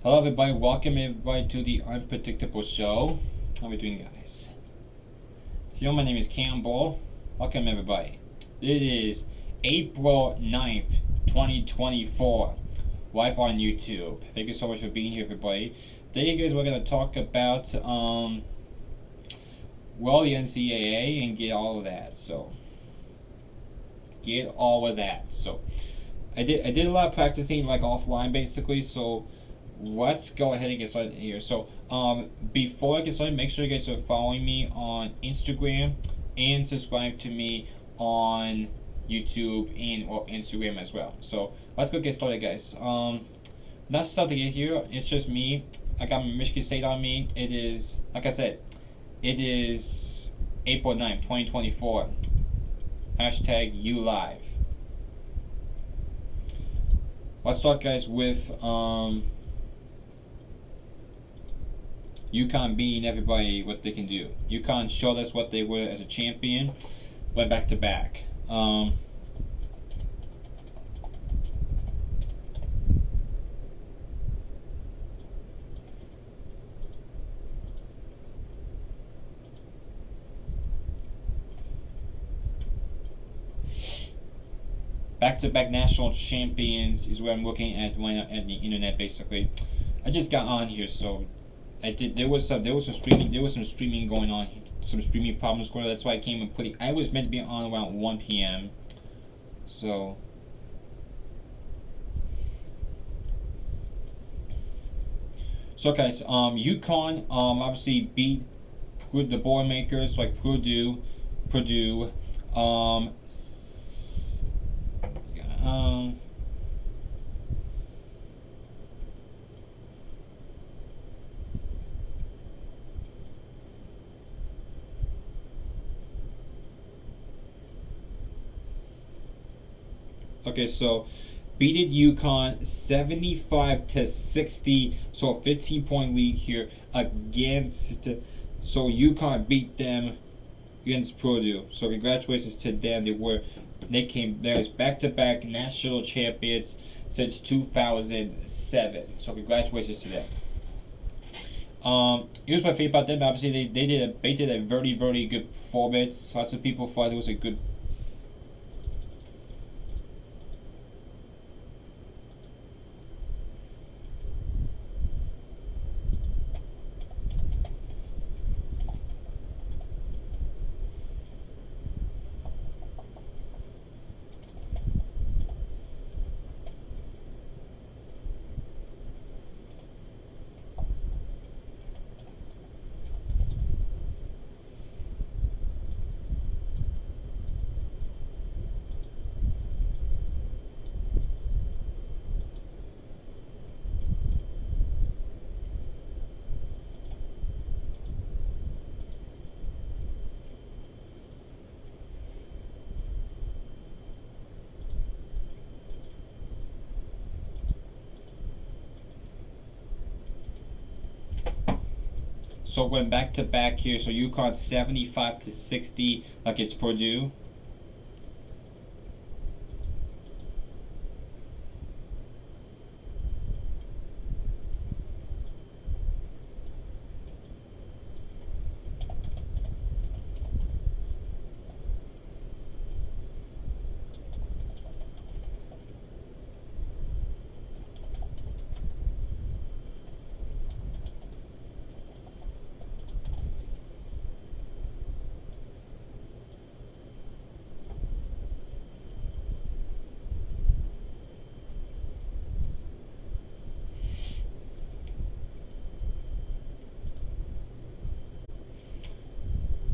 Hello everybody, welcome everybody to the Unpredictable Show. How are we doing, guys? Yo, my name is Campbell. Welcome everybody. It is April 9th, 2024. Live on YouTube. Thank you so much for being here, everybody. Today, guys, we're going to talk about, the NCAA and get all of that. So, I did a lot of practicing, like, offline, basically, so let's go ahead and get started here. So before I get started, make sure you guys are following me on Instagram and subscribe to me on YouTube and Instagram as well. So let's go get started, guys. Not stuff to get here, it's just me. I got my Michigan State on me. It is, like I said, it is April 9th, 2024. Hashtag #ULive. Let's start, guys, with UConn beating everybody what they can do. UConn showed us what they were as a champion, went back to back. Back-to-back national champions is what I'm looking at when at the internet, basically. I just got on here, so there was some streaming going on, some streaming problems going on. That's why I came and I was meant to be on around 1 p.m. So guys, UConn obviously beat the Boilermakers like Purdue. Okay, so beated UConn 75-60, so a 15-point lead here against. So UConn beat them against Purdue. So congratulations to them. They came there as back-to-back national champions since 2007. So congratulations to them. Here's my favorite about them. Obviously, they did a very, very good performance. Lots of people thought it was a good. So went back to back here. So UConn 75-60 against Purdue.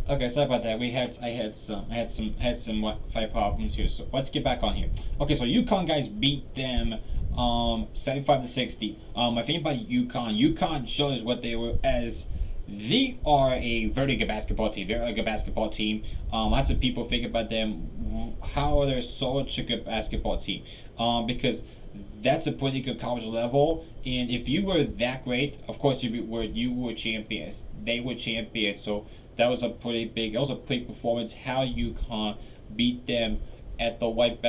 Okay, sorry about that. I had some Wi-Fi problems here. So let's get back on here. Okay, so UConn guys beat them 75-60. My thing about UConn shows what they were as. They are a very good basketball team. They're a good basketball team. Lots of people think about them. How are they such a good basketball team? Because that's a pretty good college level. And if you were that great, of course you were champions. They were champions. So that was a pretty big performance. How UConn beat them at the white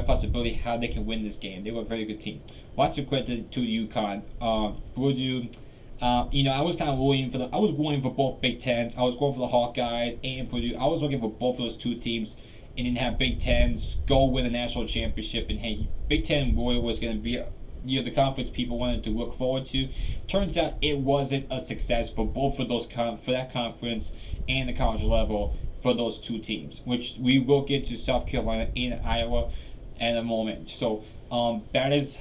possibility how they can win this game. They were a very good team. lots of credit to UConn. Purdue. I was kind of I was going for both Big Tens. I was going for the Hawkeyes and Purdue. I was looking for both of those two teams, and then have Big Tens go win a national championship. And hey, Big Ten Royal was going to be the conference people wanted to look forward to. Turns out it wasn't a success for both of those for that conference and the college level for those two teams, which we will get to South Carolina and Iowa in a moment. So that's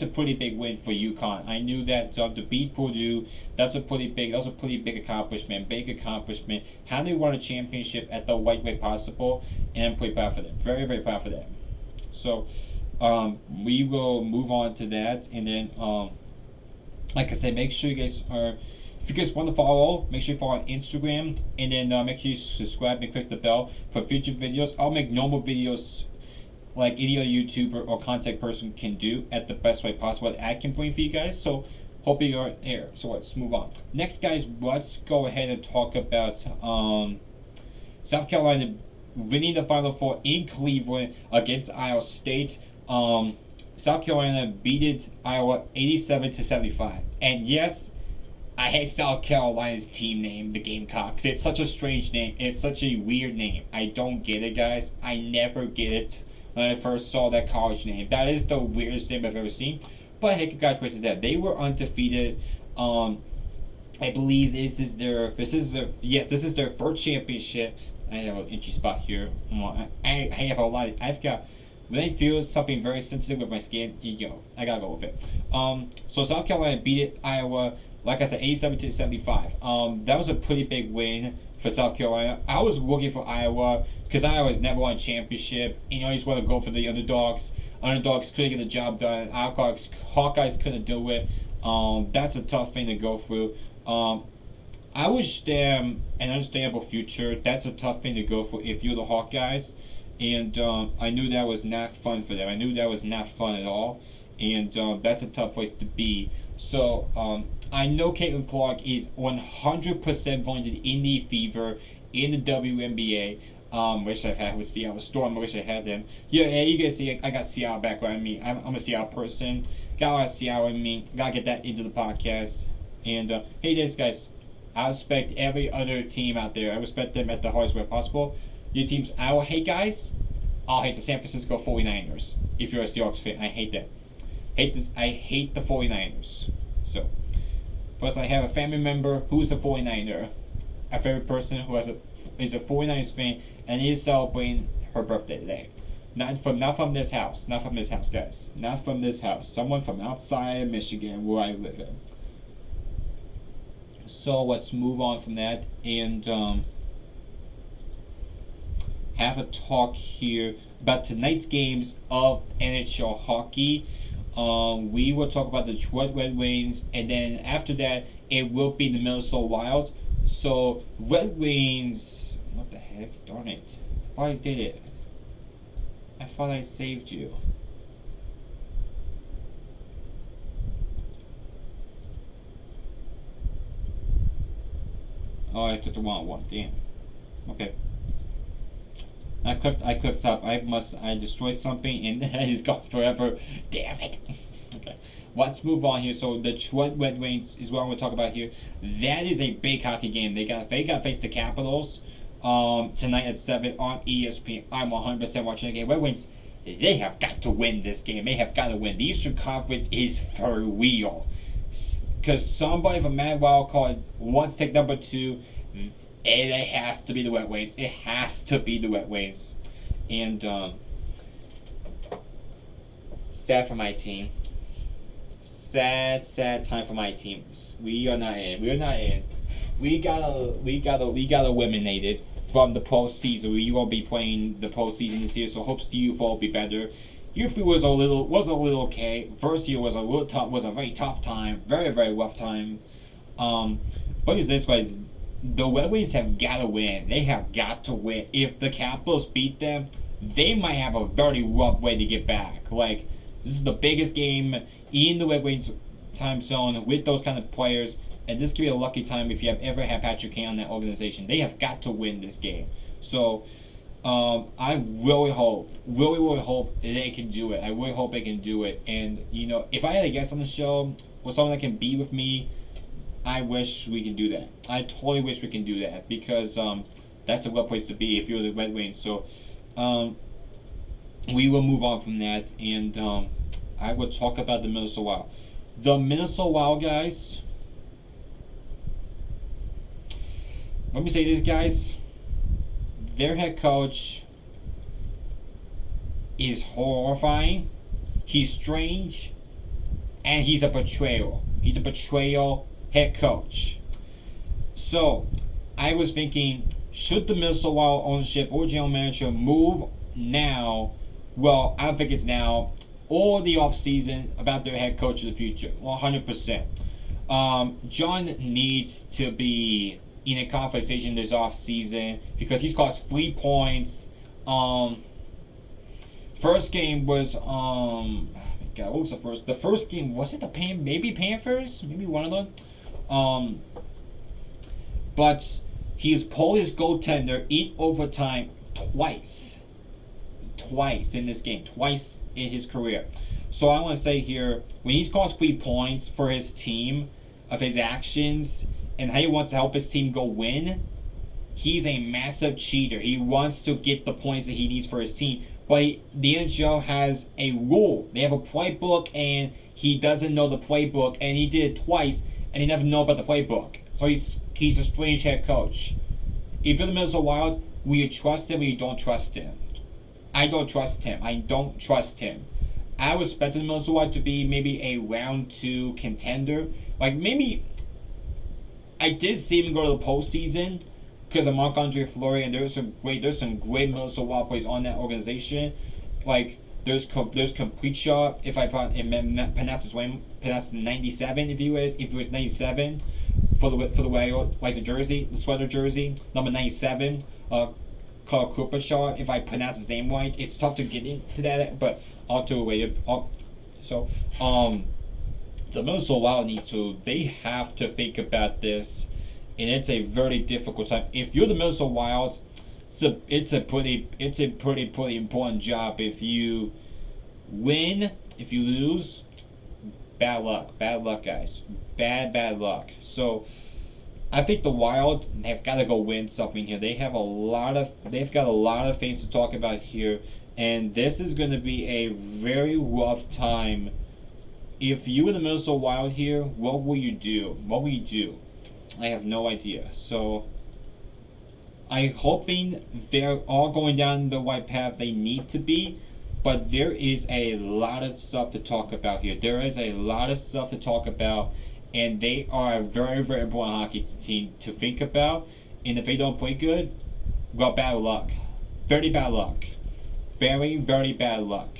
a pretty big win for UConn. I knew that to beat Purdue, that was a pretty big accomplishment. How they won a championship at the right way possible, and I'm pretty proud for them. Very, very proud for them. So we will move on to that, and then like I said, make sure you guys are. If you guys want to follow, make sure you follow on Instagram, and then make sure you subscribe and click the bell for future videos. I'll make normal videos like any other YouTuber or contact person can do at the best way possible that I can bring for you guys. So hope you are there. So let's move on. Next, guys, let's go ahead and talk about South Carolina winning the Final Four in Cleveland against Iowa State. South Carolina beat Iowa 87-75, and yes, I hate South Carolina's team name, the Gamecocks. It's such a strange name. It's such a weird name. I don't get it, guys. I never get it when I first saw that college name. That is the weirdest name I've ever seen. But hey, congratulations to that. They were undefeated. I believe this is their first championship. I have an itchy spot here. I have a lot. When I feel something very sensitive with my skin, I gotta go with it. So South Carolina beat Iowa, like I said, 87-75. That was a pretty big win for South Carolina. I was looking for Iowa because Iowa's never won a championship. I just want to go for the underdogs. Underdogs couldn't get the job done. Hawkeyes couldn't do it. That's a tough thing to go through. I wish them an understandable future. That's a tough thing to go for if you're the Hawkeyes. And I knew that was not fun for them. I knew that was not fun at all. And that's a tough place to be. So I know Caitlin Clark is 100% going to the Indy Fever in the WNBA. Wish I had with Seattle Storm. I wish I had them. Yeah, you guys see, I got Seattle background in me. I'm a Seattle person. Got a lot of Seattle in me. Gotta get that into the podcast. And hey, this guys, I respect every other team out there. I respect them at the hardest way possible. Your teams I will hate, guys. I'll hate the San Francisco 49ers. If you're a Seahawks fan, I hate them. I hate the 49ers. So, plus I have a family member who's a 49er. A favorite person who is a 49ers fan and is celebrating her birthday today. Not from this house. Not from this house, guys. Not from this house. Someone from outside of Michigan where I live in. So let's move on from that and have a talk here about tonight's games of NHL hockey. We will talk about the Detroit Red Wings, and then after that, it will be the Minnesota Wild. So, Red Wings, what the heck? Darn it. Why did it? I thought I saved you. Oh, I took the wrong one. Damn. Okay. I clicked stop. I destroyed something and it's gone forever. Damn it. Okay. Let's move on here. So the Detroit Red Wings is what I'm going to talk about here. That is a big hockey game. They got to face the Capitals tonight at 7 on ESPN. I'm 100% watching the game. Red Wings, they have got to win this game. They have got to win. The Eastern Conference is for real. Because somebody from Mad Wild Card wants to take number 2. It has to be the Red Wings. It has to be the Red Wings. And sad for my team. Sad time for my team. We are not in. We are not in. We got eliminated from the postseason. We won't be playing the postseason this year, so hopes you will be better. U3 was a little okay. First year was a very tough time, very rough time. But it's this way. The Red Wings have got to win. They have got to win. If the Capitals beat them, they might have a very rough way to get back. Like, this is the biggest game in the Red Wings time zone with those kind of players, and this could be a lucky time if you have ever had Patrick Kane on that organization. They have got to win this game. So, I really hope they can do it. I really hope they can do it. And if I had a guest on the show or someone that can be with me, I wish we can do that. I totally wish we can do that because that's a good place to be if you're the Red Wings. So we will move on from that, and I will talk about the Minnesota Wild. The Minnesota Wild guys. Let me say this, guys. Their head coach is horrifying. He's strange, and he's a betrayal. He's a betrayal head coach. So, I was thinking, should the Minnesota Wild ownership or general manager move now? Well, I don't think it's now or the off season about their head coach of the future. 100%. John needs to be in a conversation this off season because he's cost 3 points. First game was God, what was the first? The first game was it the Panthers? Maybe one of them. But he's pulled his goaltender in overtime twice in this game, twice in his career. So I want to say here, when he's cost 3 points for his team of his actions and how he wants to help his team go win, he's a massive cheater. He wants to get the points that he needs for his team. But the NHL has a rule. They have a playbook, and he doesn't know the playbook, and he did it twice, and he never know about the playbook. So he's a strange head coach. If you're the Minnesota Wild, will you trust him or you don't trust him? I don't trust him. I don't trust him. I was expecting the Minnesota Wild to be maybe a round 2 contender. Like maybe I did see him go to the postseason because of Marc-Andre Fleury, and there's some great Minnesota Wild players on that organization. Like there's complete shot. If I pronounce his name, pronounce 97 if he was 97 for the Wild, like the jersey, the sweater jersey, number 97. Carl Cooper shot. If I pronounce his name right, it's tough to get into that, but I'll do it. So the Minnesota Wild they have to think about this, and it's a very difficult time. If you're the Minnesota Wild, it's a pretty important job. If you win, if you lose, bad luck, guys, bad luck. So I think the Wild have got to go win something here. They've got a lot of things to talk about here, and this is going to be a very rough time. If you were the Minnesota Wild here, what will you do? I have no idea. So I'm hoping they're all going down the right path they need to be, but there is a lot of stuff to talk about here. And they are a very, very important hockey team to think about. And if they don't play good, well, bad luck. Very bad luck. Very, very bad luck.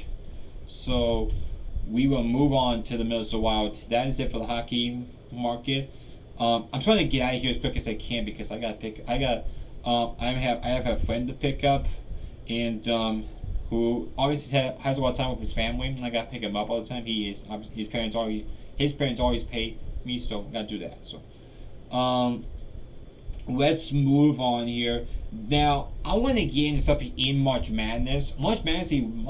So we will move on to the Minnesota Wild. That is it for the hockey market. I'm trying to get out of here as quick as I can because I have a friend to pick up, and who obviously has a lot of time with his family, and I gotta pick him up all the time. His parents always pay me, so I gotta do that. So let's move on here. Now I want to get into something in March Madness. March Madness season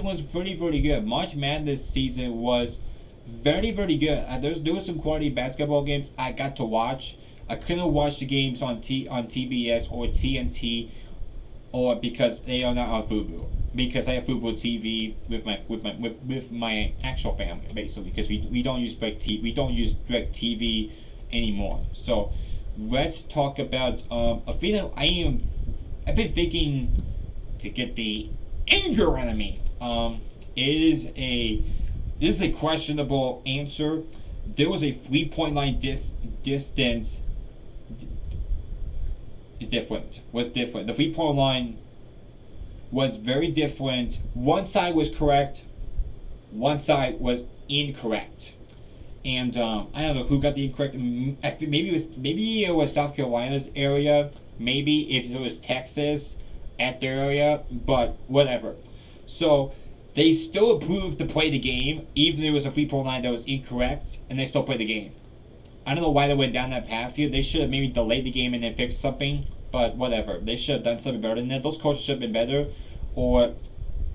was pretty good. March Madness season was very good. There was some quality basketball games I got to watch. I couldn't watch the games on TBS or TNT, or because they are not on Fubo. Because I have Fubo TV with my actual family, basically, because we don't use Direct TV anymore. So let's talk about a feeling I've been thinking to get the anger out of me. This is a questionable answer. There was a 3-point line distance was different. The 3-point line was very different. One side was correct, one side was incorrect. And I don't know who got the incorrect. Maybe it was South Carolina's area. Maybe if it was Texas at their area, but whatever. So they still approved to play the game, even though it was a 3-point line that was incorrect, and they still played the game. I don't know why they went down that path here. They should have maybe delayed the game and then fixed something but whatever. They should have done something better than that. Those coaches should have been better, or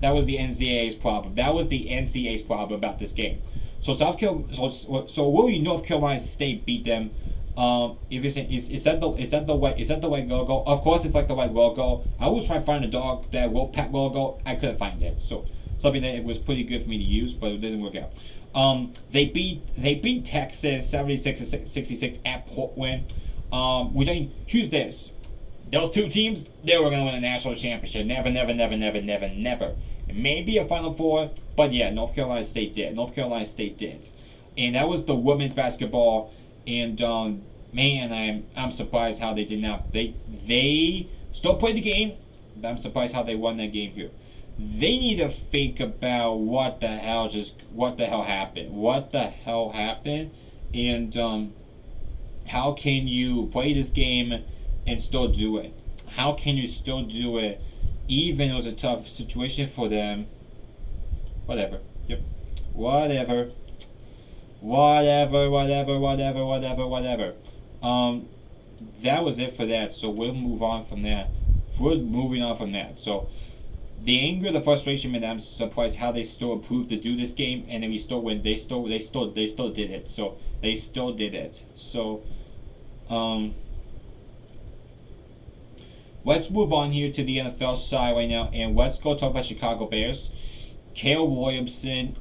that was the NCAA's problem. That was the NCAA's problem about this game. So will North Carolina State beat them? If you're saying is that the white logo? Of course, it's like the white logo. I was trying to find a dog that Wolfpack logo. I couldn't find it. So something that it was pretty good for me to use, but it doesn't work out. They beat Texas 76-66 at Portland. Who's this? Those two teams, they were going to win a national championship. Never, never, never, never, never, never. Maybe a Final Four, but yeah, North Carolina State did. North Carolina State did. And that was the women's basketball. And man, I'm surprised how they did not. They still played the game, but I'm surprised how they won that game here. They need to think about what the hell happened. What the hell happened? And how can you play this game and still do it? How can you still do it even it was a tough situation for them? Whatever. Yep. Whatever. That was it for that. So we'll move on from that. We're moving on from that. So the anger, the frustration, man, I'm surprised how they still improved to do this game, and then we still win. They still did it. So they still did it. So let's move on here to the NFL side right now, and let's go talk about Chicago Bears. Caleb Williamson,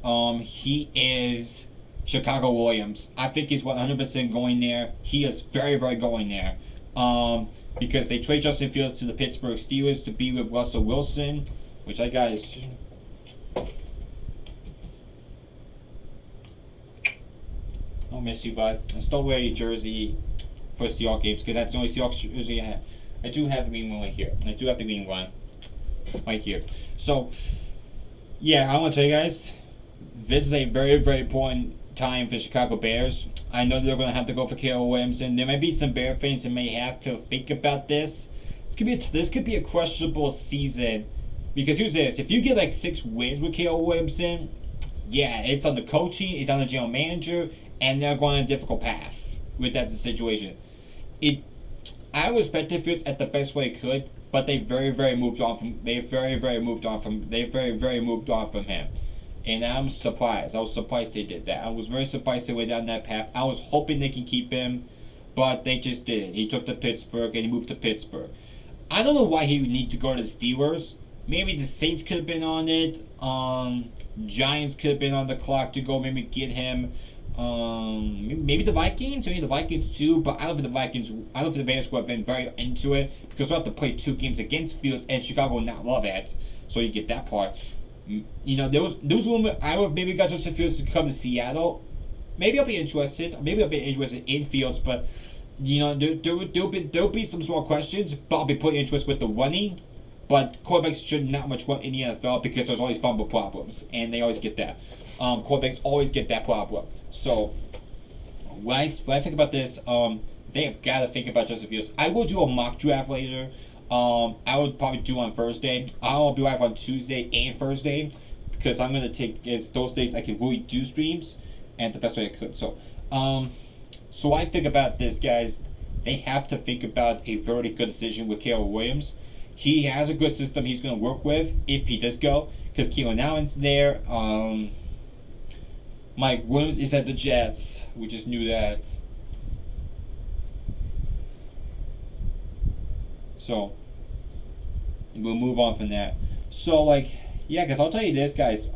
he is Chicago Williams. I think he's 100% going there. He is very, very going there. Because they trade Justin Fields to the Pittsburgh Steelers to be with Russell Wilson, which I got is. I'll miss you, bud. I still wear your jersey for Seahawks games because that's the only Seahawks jersey I have. I do have the green one right here. I do have the green one right here. So, yeah, I want to tell you guys, this is a very, very important time for the Chicago Bears. I know they're going to have to go for Caleb Williamson. There may be some Bear fans that may have to think about this. This could be a questionable season because here's this: if you get like 6 wins with Caleb Williamson, yeah, it's on the coaching, it's on the general manager, and they're going on a difficult path with that situation. I respect the Fields at the best way it could, but they very, very moved on from. They very, very moved on from him. And I'm surprised. I was surprised they did that. I was very surprised they went down that path. I was hoping they can keep him, but they just didn't. He took to Pittsburgh, and he moved to Pittsburgh. I don't know why he would need to go to the Steelers. Maybe the Saints could have been on it. Giants could have been on the clock to go maybe get him. Maybe the Vikings. Maybe the Vikings too. But I don't think the Bears would have been very into it because they'll have to play 2 games against Fields, and Chicago would not love it. So you get that part. You know, there was rumor I would maybe got Justin Fields to come to Seattle. Maybe I'll be interested. Maybe I'll be interested in Fields, but you know, there'll be some small questions. But I'll be pretty interested with the running. But quarterbacks should not much run in the NFL because there's always fumble problems, and they always get that. Quarterbacks always get that problem. So when I think about this, they have got to think about Justin Fields. I will do a mock draft later. I would probably do on Thursday. I'll be live on Tuesday and Thursday because I'm gonna take those days I can really do streams and the best way I could. So I think about this, guys. They have to think about a very good decision with Caleb Williams. He has a good system he's gonna work with if he does go because Keelan Allen's there. Mike Williams is at the Jets. We just knew that. So we'll move on from that. So yeah, guys, I'll tell you this, guys.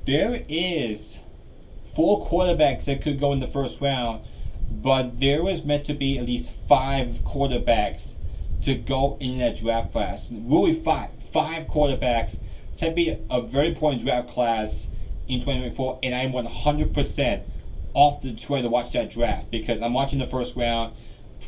There is 4 quarterbacks that could go in the first round, but there was meant to be at least 5 quarterbacks to go in that draft class. Really 5 quarterbacks. It's going to be a very important draft class in 2024, and I'm 100% off the train to watch that draft because I'm watching the first round.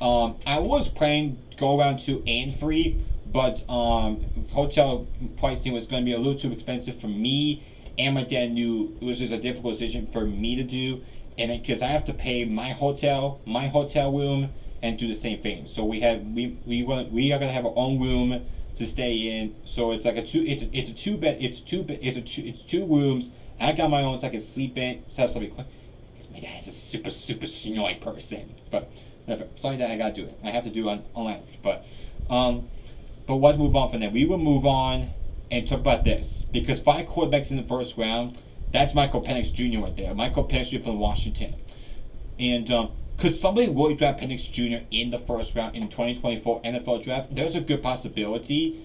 I was planning to go around 2 and 3, but hotel pricing was going to be a little too expensive for me, and my dad knew it was just a difficult decision for me to do, and because I have to pay my hotel room, and do the same thing. So we are gonna have our own room to stay in. So it's like it's 2 rooms. I got my own so I can sleep in. So have somebody. My dad is a super snowy person, but Sorry that I gotta do it. I have to do it on live. But let's move on from there. We will move on and talk about this because 5 quarterbacks in the first round. That's Michael Penix Jr. right there. Michael Penix Jr. from Washington. And could somebody really draft Penix Jr. in the first round in 2024 NFL draft? There's a good possibility.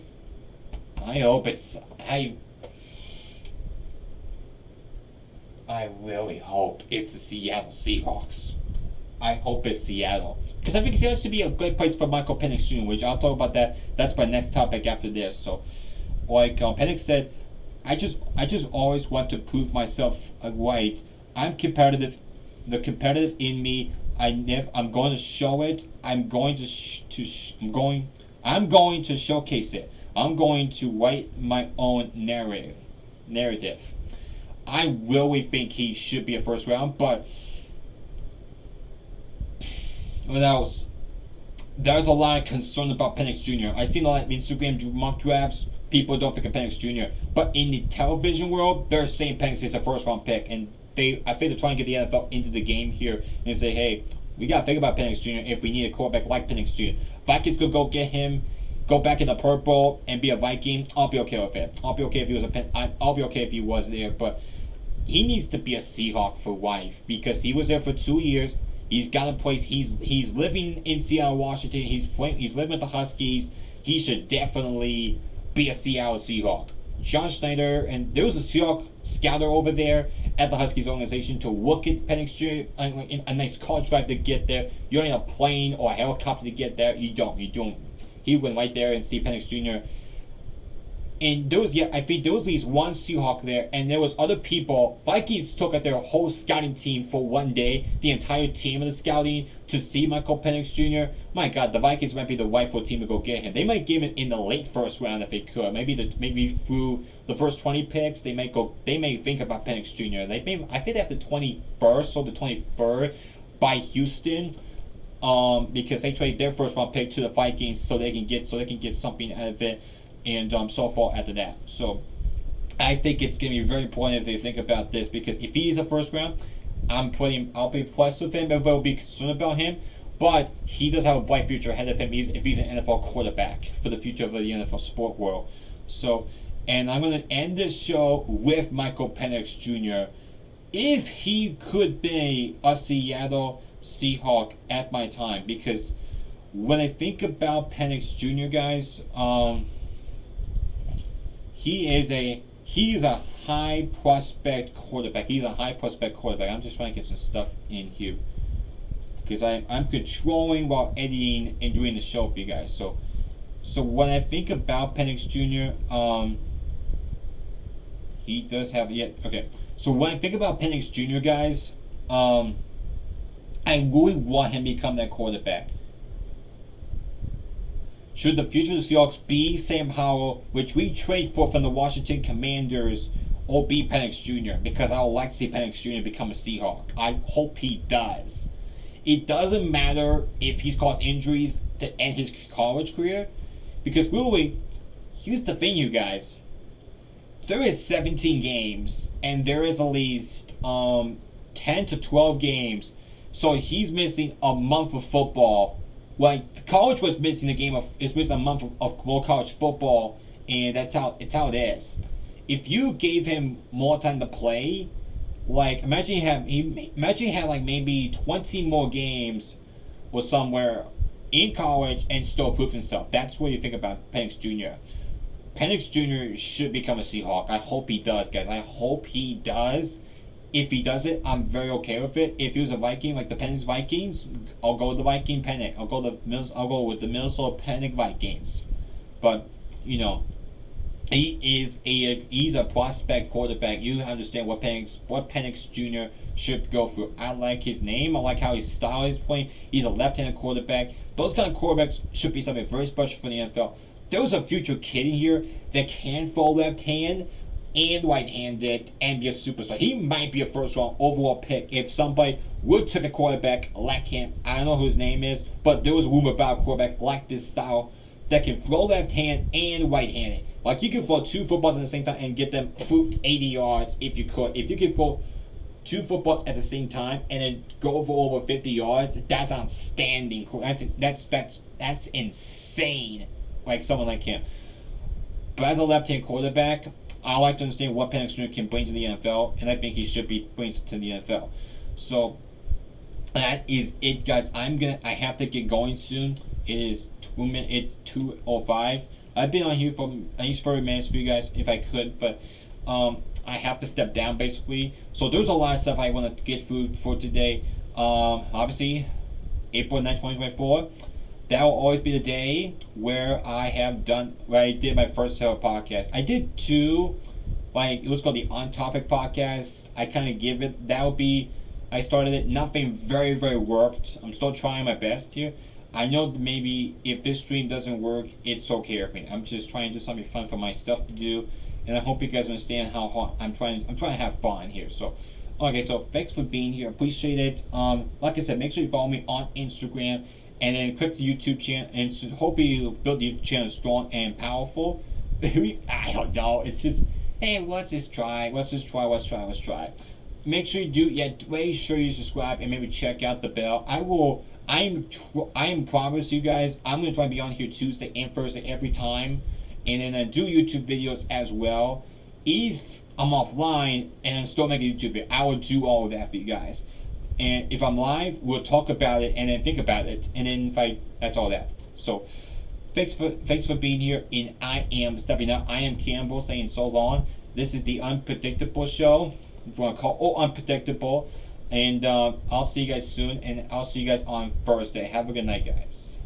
I hope it's I really hope it's the Seattle Seahawks. I hope it's Seattle. Because I think Seattle should be a good place for Michael Penix Jr., which I'll talk about that. That's my next topic after this. So, like Penix said, I just always want to prove myself right. I'm competitive. The competitive in me, I'm going to show it. I'm going to showcase it. I'm going to write my own narrative. I really think he should be a first round, but what else? There's a lot of concern about Penix Jr. I've seen a lot of Instagram mock drafts. People don't think of Penix Jr. But in the television world, they're saying Penix is a first round pick, and I think they're trying to get the NFL into the game here and say, hey, we got to think about Penix Jr. if we need a quarterback like Penix Jr. Vikings could go get him, go back in the purple and be a Viking. I'll be okay with it. I'll be okay if he was I'll be okay if he was there, but he needs to be a Seahawk for life because he was there for 2 years. He's got a place. He's living in Seattle, Washington. He's living with the Huskies. He should definitely be a Seattle Seahawk. John Schneider, and there was a Seahawk scouter over there at the Huskies organization to look at Penix Jr. A nice college drive to get there. You don't need a plane or a helicopter to get there. You don't. He went right there and see Penix Jr. And I think there was at least one Seahawk there, and there was other people. Vikings took out their whole scouting team for one day, the entire team of the scouting, to see Michael Penix Jr. My God, the Vikings might be the rightful team to go get him. They might give him in the late first round if they could. Maybe through the first 20 picks, they may think about Penix Jr. I think they have the 21st or the 23rd by Houston. Because they trade their first round pick to the Vikings so they can get something out of it. And so far after that. So I think it's going to be very important if they think about this because if he's a first round, I'll be impressed with him. Everybody will be concerned about him. But he does have a bright future ahead of him if he's an NFL quarterback for the future of the NFL sport world. So, and I'm going to end this show with Michael Penix Jr. If he could be a Seattle Seahawk at my time. Because when I think about Penix Jr., guys, He's a high prospect quarterback. I'm just trying to get some stuff in here because I'm controlling while editing and doing the show for you guys. So when I think about Penix Jr., he does have okay. So when I think about Penix Jr., guys, I really want him to become that quarterback. Should the future of the Seahawks be Sam Howell, which we trade for from the Washington Commanders, or be Penix Jr.? Because I would like to see Penix Jr. become a Seahawk. I hope he does. It doesn't matter if he's caused injuries to end his college career, because really, here's the thing, you guys. There is 17 games, and there is at least 10 to 12 games, so he's missing a month of football. Like college was missing a month of more college football, and that's how it is. If you gave him more time to play, like imagine he had like maybe 20 more games or somewhere in college and still prove himself. That's what you think about Penix Jr. Penix Jr. should become a Seahawk. I hope he does, guys. I hope he does. If he does it, I'm very okay with it. If he was a Viking, like the Penix Vikings, I'll go with the Viking Penix. I'll go with the Minnesota Penix Vikings. But he's a prospect quarterback. You understand what Penix Jr. should go through. I like his name. I like how his style is playing. He's a left-handed quarterback. Those kind of quarterbacks should be something very special for the NFL. There's a future kid in here that can throw left hand and right-handed and be a superstar. He might be a first-round overall pick if somebody would take a quarterback like him. I don't know who his name is, but there was a rumor about a quarterback like this style that can throw left-hand and right-handed. Like you can throw two footballs at the same time and get them 80 yards if you could. If you can throw two footballs at the same time and then go for over 50 yards. That's outstanding. That's insane. Like someone like him. But as a left-hand quarterback, I like to understand what Penix Jr. can bring to the NFL, and I think he should be bringing to the NFL. So that is it, guys. I have to get going soon. It is 2 minutes. It's 2:05. I've been on here for at least 30 minutes for you guys, if I could, but I have to step down basically. So there's a lot of stuff I want to get through for today. Obviously, April 9th, 2024. That will always be the day where I did my first ever podcast. I did two, like it was called the On Topic podcast. I kind of give it. I started it. Nothing very very worked. I'm still trying my best here. I know maybe if this stream doesn't work, it's okay with me. I'm just trying to do something fun for myself to do, and I hope you guys understand how hard I'm trying to have fun here. So, okay, so thanks for being here. Appreciate it. Like I said, make sure you follow me on Instagram, and then click the YouTube channel, and hope you build the YouTube channel strong and powerful. I don't know. It's just, hey, let's try. Make sure you do. Make sure you subscribe and maybe check out the bell. I am promise you guys, I'm gonna try to be on here Tuesday and Thursday every time, and then do YouTube videos as well. If I'm offline and I'm still making a YouTube video, I will do all of that for you guys. And if I'm live, we'll talk about it and then think about it, and then that's all that. So thanks for being here, and I am stepping out. I am Campbell saying so long. This is the Unpredictable Show. If you want to call Unpredictable. And I'll see you guys soon, and I'll see you guys on Thursday. Have a good night, guys.